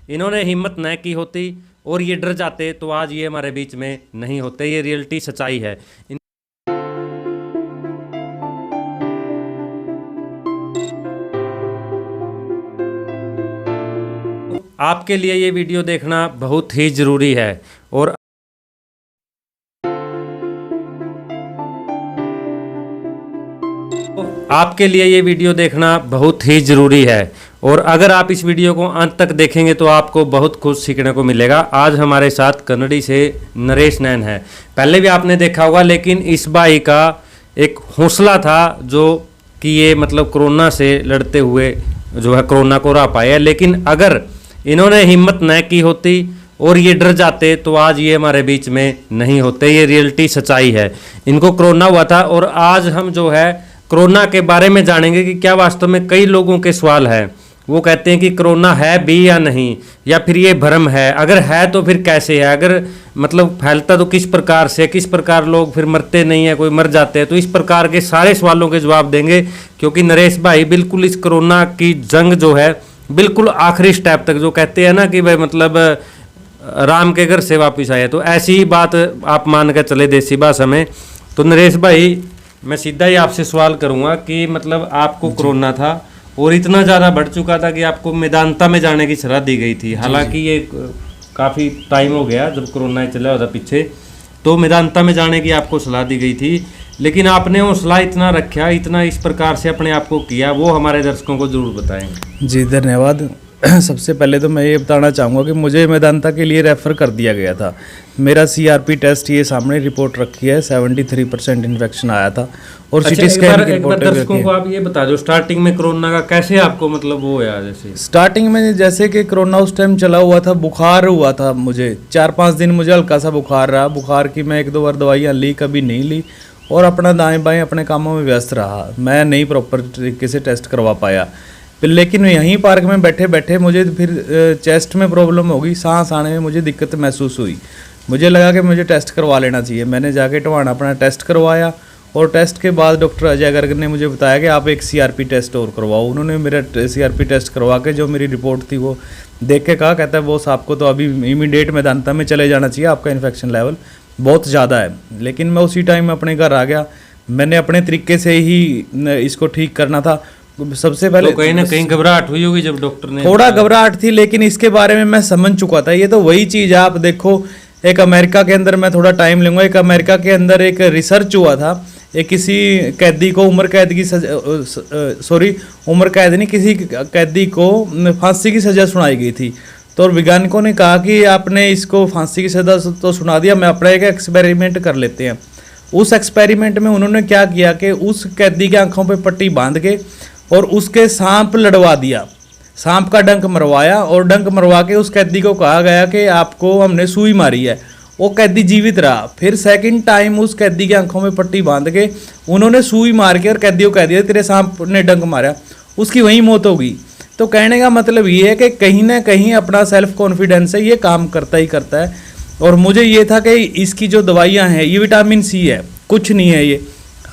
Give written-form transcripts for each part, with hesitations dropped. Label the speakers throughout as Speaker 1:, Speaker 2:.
Speaker 1: इन्होंने हिम्मत न की होती और ये डर जाते तो आज ये हमारे बीच में नहीं होते। ये रियलिटी सच्चाई है। आपके लिए ये वीडियो देखना बहुत ही ज़रूरी है और आपके लिए ये वीडियो देखना बहुत ही ज़रूरी है और अगर आप इस वीडियो को अंत तक देखेंगे तो आपको बहुत कुछ सीखने को मिलेगा। आज हमारे साथ कन्नड़ी से नरेश नैन है। पहले भी आपने देखा होगा, लेकिन इस भाई का एक हौसला था जो कि ये मतलब कोरोना से लड़ते हुए जो है कोरोना को हरा पाए। लेकिन अगर इन्होंने हिम्मत न की होती और ये डर जाते तो आज ये हमारे बीच में नहीं होते। ये रियलिटी सच्चाई है। इनको कोरोना हुआ था और आज हम जो है कोरोना के बारे में जानेंगे कि क्या वास्तव में कई लोगों के सवाल है। वो कहते हैं कि कोरोना है भी या नहीं, या फिर ये भ्रम है। अगर है तो फिर कैसे है, अगर मतलब फैलता तो किस प्रकार से, किस प्रकार लोग फिर मरते नहीं है, कोई मर जाते हैं। तो इस प्रकार के सारे सवालों के जवाब देंगे, क्योंकि नरेश भाई बिल्कुल इस कोरोना की जंग जो है बिल्कुल आखिरी स्टेप तक, जो कहते हैं ना कि भाई मतलब राम के घर से वापिस आए, तो ऐसी ही बात आप मान कर चले देसी भाषा में। तो नरेश भाई, मैं सीधा ही आपसे सवाल करूंगा कि मतलब आपको कोरोना था और इतना ज़्यादा बढ़ चुका था कि आपको मेदांता में जाने की सलाह दी गई थी। हालांकि ये काफ़ी टाइम हो गया जब कोरोना चला हुआ था पीछे, तो मेदांता में जाने की आपको सलाह दी गई थी, लेकिन आपने हौसला इतना रखा, इतना इस प्रकार से अपने आप को किया, वो हमारे दर्शकों को जरूर बताएं।
Speaker 2: जी धन्यवाद। सबसे पहले तो मैं ये बताना चाहूँगा कि मुझे मेदांता के लिए रेफ़र कर दिया गया था। मेरा CRP टेस्ट ये सामने रिपोर्ट रखी है, 73% इन्फेक्शन आया था और CT स्कैन की रिपोर्ट
Speaker 1: दर्शकों को आप ये बता दो, स्टार्टिंग में कोरोना का कैसे आपको मतलब वो है? जैसे
Speaker 2: स्टार्टिंग में जैसे कि कोरोना उस टाइम चला हुआ था, बुखार हुआ था मुझे 4-5 दिन, मुझे हल्का सा बुखार रहा। बुखार की मैं 1-2 बार दवाइयाँ ली, कभी नहीं ली, और अपना दाएँ बाएँ अपने कामों में व्यस्त रहा। मैं नहीं प्रॉपर तरीके से टेस्ट करवा पाया। लेकिन यहीं पार्क में बैठे बैठे मुझे फिर चेस्ट में प्रॉब्लम हो गई, सांस आने में मुझे दिक्कत महसूस हुई। मुझे लगा कि मुझे टेस्ट करवा लेना चाहिए। मैंने जाके टवाना अपना टेस्ट करवाया और टेस्ट के बाद डॉक्टर अजय गर्ग ने मुझे बताया कि आप एक CRP टेस्ट और करवाओ। उन्होंने मेरा CRP टेस्ट करवा के जो मेरी रिपोर्ट थी वो देख के कहा, कहता है बॉस आपको तो अभी इमीडिएट मेदांता में चले जाना चाहिए, आपका इन्फेक्शन लेवल बहुत ज़्यादा है। लेकिन मैं उसी टाइम अपने घर आ गया। मैंने अपने तरीके से ही इसको ठीक करना था। सबसे पहले
Speaker 1: तो कहीं ना कहीं घबराहट हुई होगी जब डॉक्टर ने,
Speaker 2: थोड़ा घबराहट थी, लेकिन इसके बारे में मैं समझ चुका था। ये तो वही चीज़ है, आप देखो एक अमेरिका के अंदर, मैं थोड़ा टाइम लूँगा, एक अमेरिका के अंदर एक रिसर्च हुआ था। एक किसी कैदी को उम्र कैद की उम्र कैद नहीं, किसी कैदी को फांसी की सज़ा सुनाई गई थी। तो वैज्ञानिकों ने कहा कि आपने इसको फांसी की सज़ा तो सुना दिया, मैं अपना एक एक्सपेरिमेंट कर लेते हैं। उस एक्सपेरिमेंट में उन्होंने क्या किया कि उस कैदी की आंखों पे पट्टी बांध के और उसके सांप लड़वा दिया, सांप का डंक मरवाया, और डंक मरवा के उस कैदी को कहा गया कि आपको हमने सुई मारी है। वो कैदी जीवित रहा। फिर सेकंड टाइम उस कैदी की आंखों में पट्टी बांध के उन्होंने सुई मार के और कैदी को कह दिया तेरे सांप ने डंक मारा, उसकी वहीं मौत हो गई। तो कहने का मतलब ये है कि कहीं ना कहीं अपना सेल्फ कॉन्फिडेंस है, ये काम करता ही करता है। और मुझे ये था कि इसकी जो दवाइयाँ हैं ये विटामिन C है, कुछ नहीं है ये।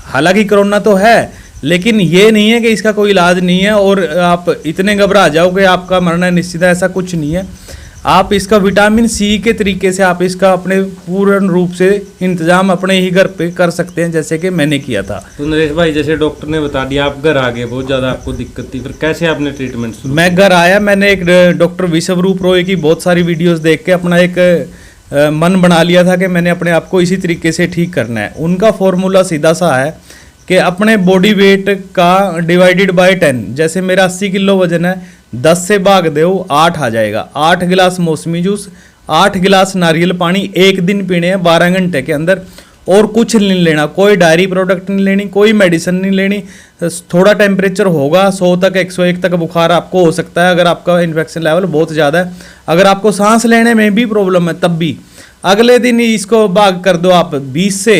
Speaker 2: हालांकि कोरोना तो है, लेकिन ये नहीं है कि इसका कोई इलाज नहीं है और आप इतने घबरा जाओ कि आपका मरना निश्चित है, ऐसा कुछ नहीं है। आप इसका विटामिन C के तरीके से आप इसका अपने पूर्ण रूप से इंतजाम अपने ही घर पे कर सकते हैं, जैसे कि मैंने किया था।
Speaker 1: तो नरेश भाई, जैसे डॉक्टर ने बता दिया आप घर आ गए, बहुत ज़्यादा आपको दिक्कत थी, फिर कैसे आपने ट्रीटमेंट शुरू?
Speaker 2: मैं घर आया, मैंने एक डॉक्टर विश्वरूप रॉय की बहुत सारी वीडियोज़ देख के अपना एक मन बना लिया था कि मैंने अपने आप को इसी तरीके से ठीक करना है। उनका फॉर्मूला सीधा सा है कि अपने बॉडी वेट का डिवाइडेड बाय 10, जैसे मेरा 80 किलो वजन है, 10 से भाग दो 8 आ जाएगा। 8 गिलास मौसमी जूस, 8 गिलास नारियल पानी एक दिन पीने हैं 12 घंटे के अंदर, और कुछ नहीं लेना, कोई डायरी प्रोडक्ट नहीं लेनी, कोई मेडिसिन नहीं लेनी। थोड़ा टेम्परेचर होगा 100 तक 101 तक बुखार आपको हो सकता है अगर आपका इन्फेक्शन लेवल बहुत ज़्यादा है। अगर आपको सांस लेने में भी प्रॉब्लम है तब भी अगले दिन इसको भाग कर दो आप 20 से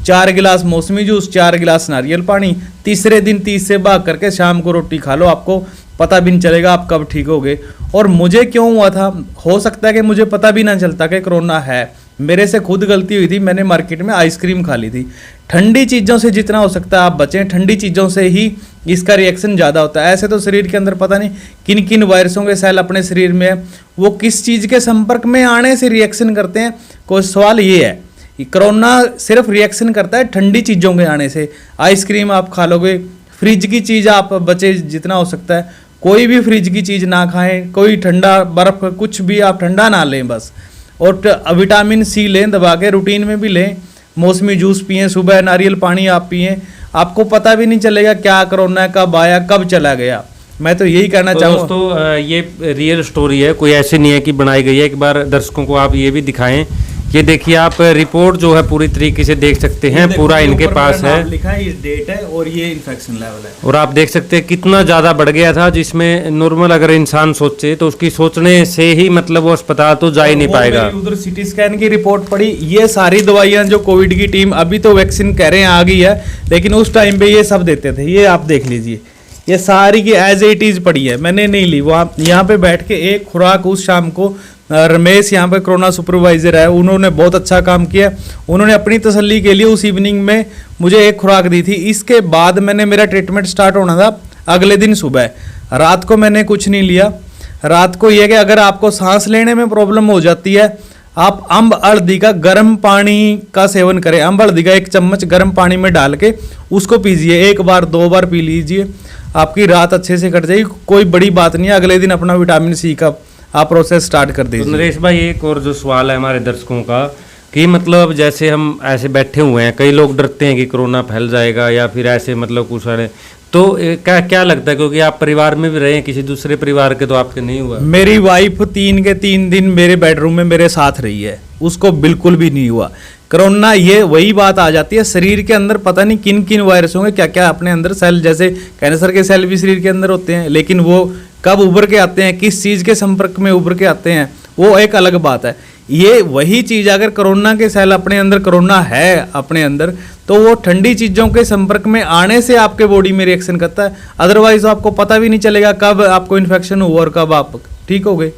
Speaker 2: 4 गिलास मौसमी जूस, 4 गिलास नारियल पानी। तीसरे दिन 30 से भाग करके शाम को रोटी खा लो, आपको पता भी नहीं चलेगा आप कब ठीक हो गए। और मुझे क्यों हुआ था, हो सकता है कि मुझे पता भी ना चलता कि कोरोना है। मेरे से खुद गलती हुई थी, मैंने मार्केट में आइसक्रीम खा ली थी। ठंडी चीज़ों से जितना हो सकता है आप बचें, ठंडी चीज़ों से ही इसका रिएक्शन ज़्यादा होता है। ऐसे तो शरीर के अंदर पता नहीं किन किन वायरसों के सेल अपने शरीर में है, वो किस चीज़ के संपर्क में आने से रिएक्शन करते हैं। कोई सवाल ये है कि कोरोना सिर्फ रिएक्शन करता है ठंडी चीज़ों के आने से। आइसक्रीम आप खा लोगे, फ्रिज की चीज़ आप बचे जितना हो सकता है, कोई भी फ्रिज की चीज़ ना खाएं, कोई ठंडा बर्फ़ कुछ भी आप ठंडा ना लें बस। और विटामिन सी लें दबा के, रूटीन में भी लें, मौसमी जूस पिएं, सुबह नारियल पानी आप पिएं, आपको पता भी नहीं चलेगा क्या कोरोना कब आया कब चला गया। मैं तो यही कहना चाहूँगा।
Speaker 1: दोस्तों ये रियल स्टोरी है, कोई ऐसी नहीं है कि बनाई गई है। एक बार दर्शकों को आप ये भी दिखाएं, ये देखिए आप रिपोर्ट जो है पूरी तरीके से देख सकते हैं, पूरा इनके पास है,
Speaker 2: लिखा है, ये डेट है और ये इन्फेक्शन लेवल है।
Speaker 1: और आप देख सकते हैं कितना ज़्यादा बढ़ गया था, जिसमें नॉर्मल अगर इंसान सोचे तो उसकी सोचने से ही मतलब वो अस्पताल तो जा ही नहीं पाएगा।
Speaker 2: उधर सीटी स्कैन की रिपोर्ट पड़ी, ये सारी दवाइयाँ जो कोविड की टीम, अभी तो वैक्सीन कह रहे हैं आ गई है, लेकिन उस टाइम पे ये सब देते थे। ये आप देख लीजिए, ये सारी की एज इट इज़ पड़ी है, मैंने नहीं ली। वहाँ यहाँ पे बैठ के एक खुराक उस शाम को रमेश यहाँ पे कोरोना सुपरवाइजर है, उन्होंने बहुत अच्छा काम किया। उन्होंने अपनी तसल्ली के लिए उस इवनिंग में मुझे एक खुराक दी थी। इसके बाद मैंने, मेरा ट्रीटमेंट स्टार्ट होना था अगले दिन सुबह, रात को मैंने कुछ नहीं लिया। रात को यह कि अगर आपको सांस लेने में प्रॉब्लम हो जाती है, आप अम्ब हल्दी का गर्म पानी का सेवन करें। अम्ब हल्दी का 1 चम्मच गर्म पानी में डाल के उसको पीजिए, 1 बार 2 बार पी लीजिए, आपकी रात अच्छे से कट जाएगी। कोई बड़ी बात नहीं है। अगले दिन अपना विटामिन सी का आप प्रोसेस स्टार्ट कर दीजिए।
Speaker 1: तो नरेश भाई एक और जो सवाल है हमारे दर्शकों का कि मतलब जैसे हम ऐसे बैठे हुए हैं, कई लोग डरते हैं कि कोरोना फैल जाएगा या फिर ऐसे मतलब कुछ है, तो क्या क्या लगता है, क्योंकि आप परिवार में भी रहे हैं, किसी दूसरे परिवार के तो आपके नहीं हुआ?
Speaker 2: मेरी वाइफ 3 के 3 दिन मेरे बेडरूम में मेरे साथ रही है, उसको बिल्कुल भी नहीं हुआ कोरोना। ये वही बात आ जाती है, शरीर के अंदर पता नहीं किन किन वायरसों के क्या क्या अपने अंदर सेल, जैसे कैंसर के सेल भी शरीर के अंदर होते हैं, लेकिन वो कब उभर के आते हैं, किस चीज़ के संपर्क में उभर के आते हैं, वो एक अलग बात है। ये वही चीज़, अगर कोरोना के सेल अपने अंदर, कोरोना है अपने अंदर, तो वो ठंडी चीज़ों के संपर्क में आने से आपके बॉडी में रिएक्शन करता है। अदरवाइज आपको पता भी नहीं चलेगा कब आपको इन्फेक्शन हुआ और कब आप ठीक हो गए।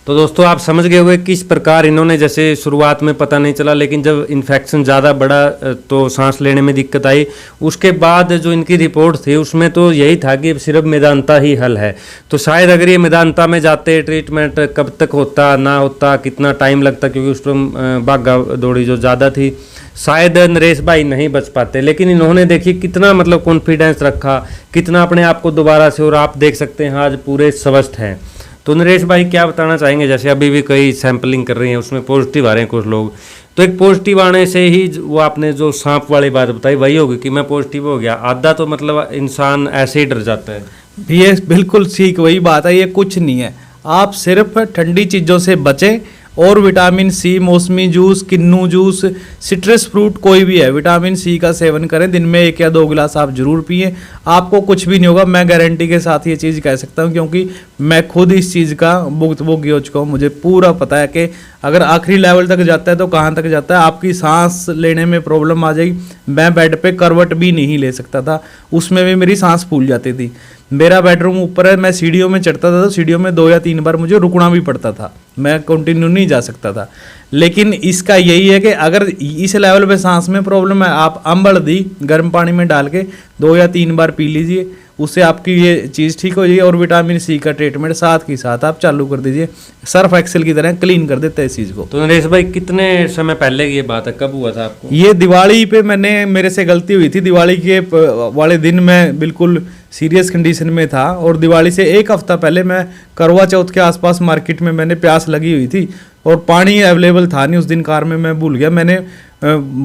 Speaker 1: तो दोस्तों आप समझ गए होंगे किस प्रकार इन्होंने, जैसे शुरुआत में पता नहीं चला, लेकिन जब इन्फेक्शन ज़्यादा बढ़ा तो सांस लेने में दिक्कत आई। उसके बाद जो इनकी रिपोर्ट थी उसमें तो यही था कि सिर्फ मेदांता ही हल है। तो शायद अगर ये मेदांता में जाते, ट्रीटमेंट कब तक होता ना होता, कितना टाइम लगता, क्योंकि उस पर भागा दौड़ी जो ज़्यादा थी, शायद नरेश भाई नहीं बच पाते। लेकिन इन्होंने देखिए कितना मतलब कॉन्फिडेंस रखा, कितना अपने आप को दोबारा से, और आप देख सकते हैं आज पूरे स्वस्थ हैं। तो नरेश भाई क्या बताना चाहेंगे, जैसे अभी भी कई सैंपलिंग कर रही हैं उसमें पॉजिटिव आ रहे हैं कुछ लोग, तो एक पॉजिटिव आने से ही वो आपने जो सांप वाली बात बताई वही होगी कि मैं पॉजिटिव हो गया, आधा तो मतलब इंसान ऐसे ही डर जाता है।
Speaker 2: ये बिल्कुल ठीक वही बात है, ये कुछ नहीं है। आप सिर्फ ठंडी चीज़ों से बचें और विटामिन सी, मौसमी जूस, किन्नू जूस, सिट्रस फ्रूट कोई भी है, विटामिन सी का सेवन करें। दिन में 1 या 2 गिलास आप जरूर पिएं, आपको कुछ भी नहीं होगा। मैं गारंटी के साथ ये चीज़ कह सकता हूँ, क्योंकि मैं खुद इस चीज़ का भुगतभोगी हो चुका हूँ। मुझे पूरा पता है कि अगर आखिरी लेवल तक जाता है तो कहाँ तक जाता है, आपकी सांस लेने में प्रॉब्लम आ जाएगी। मैं बेड पे करवट भी नहीं ले सकता था, उसमें भी मेरी सांस फूल जाती थी। मेरा बेडरूम ऊपर है, मैं सीढ़ियों में चढ़ता था तो सीढ़ियों में 2 या 3 बार मुझे रुकना भी पड़ता था, मैं कंटिन्यू नहीं जा सकता था। लेकिन इसका यही है कि अगर इस लेवल पे सांस में प्रॉब्लम है, आप अम्ब हल्दी गर्म पानी में डाल के 2 या 3 बार पी लीजिए, उससे आपकी ये चीज़ ठीक हो जाएगी। और विटामिन सी का ट्रीटमेंट साथ ही साथ आप चालू कर दीजिए, सर्फ एक्सेल की तरह क्लीन कर देते हैं इस चीज़ को।
Speaker 1: तो नरेश भाई कितने समय पहले की ये बात है, कब हुआ था आपको?
Speaker 2: ये दिवाली पे मेरे से गलती हुई थी। दिवाली के वाले दिन मैं बिल्कुल सीरियस कंडीशन में था, और दिवाली से 1 हफ्ता पहले मैं करवा चौथ के आसपास मार्केट में मैंने प्यास लगी हुई थी और पानी अवेलेबल था नहीं उस दिन, कार में मैं भूल गया। मैंने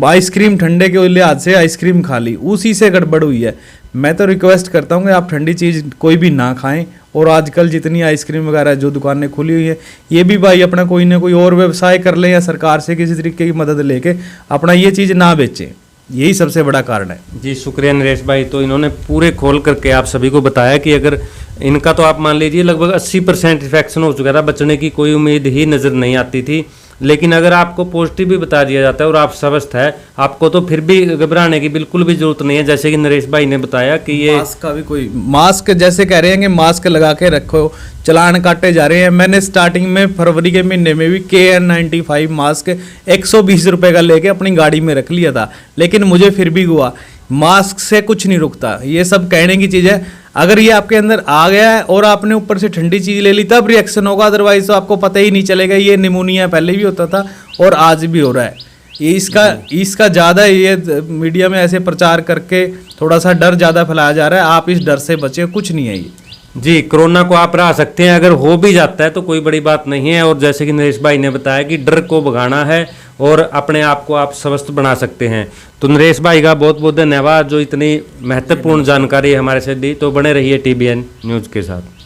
Speaker 2: आइसक्रीम ठंडे के लिहाज से आइसक्रीम खा ली, उसी से गड़बड़ हुई है। मैं तो रिक्वेस्ट करता हूँ कि आप ठंडी चीज़ कोई भी ना खाएं, और आजकल जितनी आइसक्रीम वगैरह जो दुकानें खुली हुई है, ये भी भाई अपना कोई ना कोई और व्यवसाय कर लें या सरकार से किसी तरीके की मदद लेके अपना ये चीज़ ना बेचें, यही सबसे बड़ा कारण है।
Speaker 1: जी शुक्रिया नरेश भाई। तो इन्होंने पूरे खोल करके आप सभी को बताया कि अगर इनका तो आप मान लीजिए लगभग 80% इन्फेक्शन हो चुका था, बचने की कोई उम्मीद ही नज़र नहीं आती थी। लेकिन अगर आपको पॉजिटिव भी बता दिया जाता है और आप स्वस्थ है, आपको तो फिर भी घबराने की बिल्कुल भी जरूरत नहीं है। जैसे कि नरेश भाई ने बताया कि ये
Speaker 2: मास्क का भी कोई मास्क जैसे कह रहे हैं कि मास्क लगा के रखो, चलान काटे जा रहे हैं। मैंने स्टार्टिंग में फरवरी के महीने में भी KN95 मास्क 120 रुपए का लेके अपनी गाड़ी में रख लिया था, लेकिन मुझे फिर भी हुआ। मास्क से कुछ नहीं रुकता, ये सब कहने की चीज़ है। अगर ये आपके अंदर आ गया है और आपने ऊपर से ठंडी चीज़ ले ली तब रिएक्शन होगा, अदरवाइज तो आपको पता ही नहीं चलेगा। ये निमोनिया पहले भी होता था और आज भी हो रहा है। ये इसका ज़्यादा ये मीडिया में ऐसे प्रचार करके थोड़ा सा डर ज़्यादा फैलाया जा रहा है। आप इस डर से बचे, कुछ नहीं है ये।
Speaker 1: जी, कोरोना को आप हरा सकते हैं, अगर हो भी जाता है तो कोई बड़ी बात नहीं है। और जैसे कि नरेश भाई ने बताया कि डर को भगाना है और अपने आप को आप स्वस्थ बना सकते हैं। तो नरेश भाई का बहुत बहुत धन्यवाद जो इतनी महत्वपूर्ण जानकारी हमारे से दी। तो बने रहिए TBN न्यूज़ के साथ।